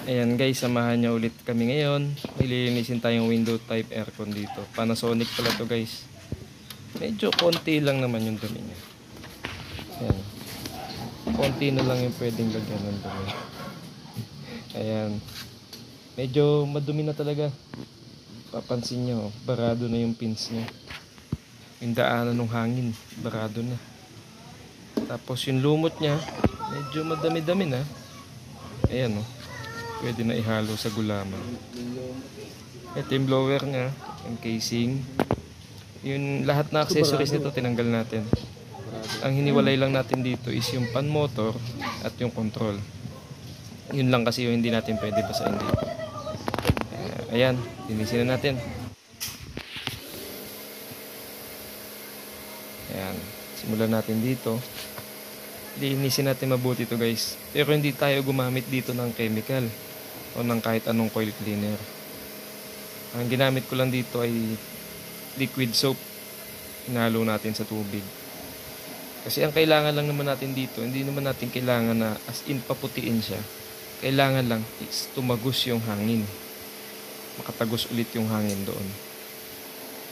Ayan guys, samahan niyo ulit kami ngayon. Ililinisin tayong window type aircon dito. Panasonic pala to guys. Medyo konti lang naman yung dumi niya. Ayan. Konti na lang yung pwedeng lagyan ng dumi. Ayan. Medyo madumi na talaga. Papansin nyo, barado na yung pins niya. Yung daanan ng hangin, barado na. Tapos yung lumot niya, medyo madami-dami na. Ayan o. Pwede na ihalo sa gulaman. Ito yung blower niya, yung casing. Yung lahat na accessories nito tinanggal natin. Ang hiniwalay lang natin dito is yung pan motor at yung control. Yun lang kasi yung hindi natin pwede basahin dito. Ayan, linisin na natin. Ayan, simulan natin dito. Linisin natin mabuti to guys. Pero hindi tayo gumamit dito ng chemical o ng kahit anong coil cleaner. Ang ginamit ko lang dito ay liquid soap. Hinalo natin sa tubig. Kasi ang kailangan lang naman natin dito, hindi naman natin kailangan na as in paputiin siya. Kailangan lang is tumagos yung hangin. Makatagos ulit yung hangin doon.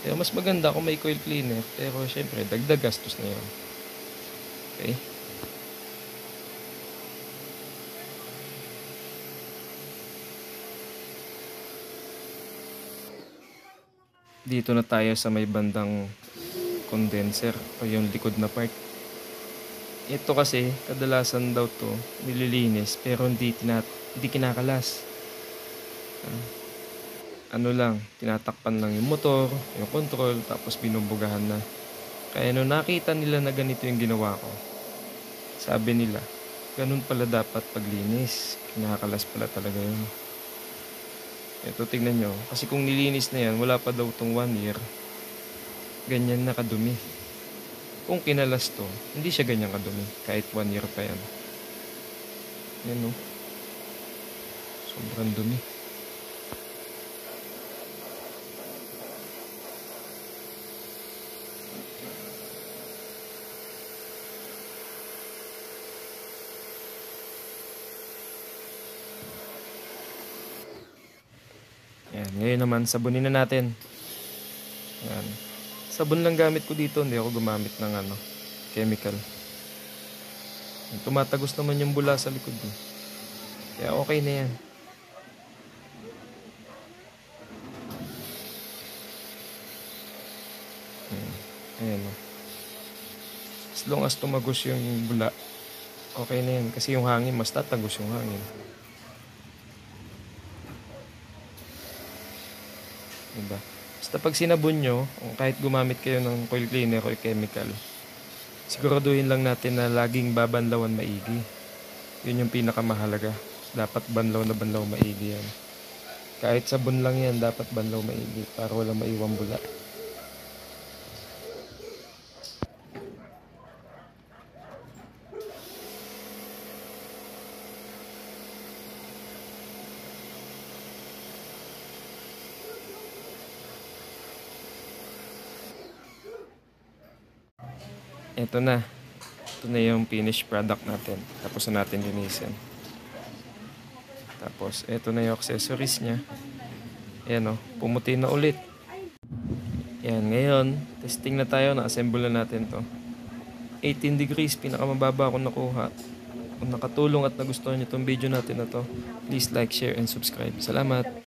Pero mas maganda kung may coil cleaner. Pero syempre, dagdag gastos na yun. Okay? Dito na tayo sa may bandang condenser o yung likod na part. Ito kasi kadalasan daw to nililinis pero hindi kinakalas. Ano lang, tinatakpan lang yung motor, yung control, tapos binubugahan na. Kaya nung nakita nila na ganito yung ginawa ko, sabi nila, ganun pala dapat paglinis. Kinakalas pala talaga yun. Ito, tignan nyo. Kasi kung nilinis na yan, wala pa daw tong 1 year. Ganyan na kadumi. Kung kinalas to, hindi siya ganyan kadumi. Kahit 1 year pa yan. Yan o. Sobrang dumi. Yan, ngayon naman, sabunin na natin. Yan. Sabon lang gamit ko dito, hindi ako gumamit ng chemical. Tumatagos naman yung bula sa likod. Kaya okay na yan. Ayan o. As long as tumagos yung bula, okay na yan. Kasi yung hangin, mas tatagos yung hangin. Diba? Basta pag sinabon nyo, kahit gumamit kayo ng coil cleaner o chemical, siguraduhin lang natin na laging babanlawan maigi. Yun yung pinakamahalaga. Dapat banlaw na banlaw maigi yan. Kahit sabon lang yan, dapat banlaw maigi para wala maiwang bula. Ito na. Ito na yung finished product natin. Tapos na natin linisin. Tapos, ito na yung accessories niya. Ayan o. Pumuti na ulit. Ayan. Ngayon, testing na tayo. Na-assemble na natin to. 18 degrees. Pinakamababa akong nakuha. Kung nakatulong at nagustuhan nyo itong video natin na to, please like, share, and subscribe. Salamat!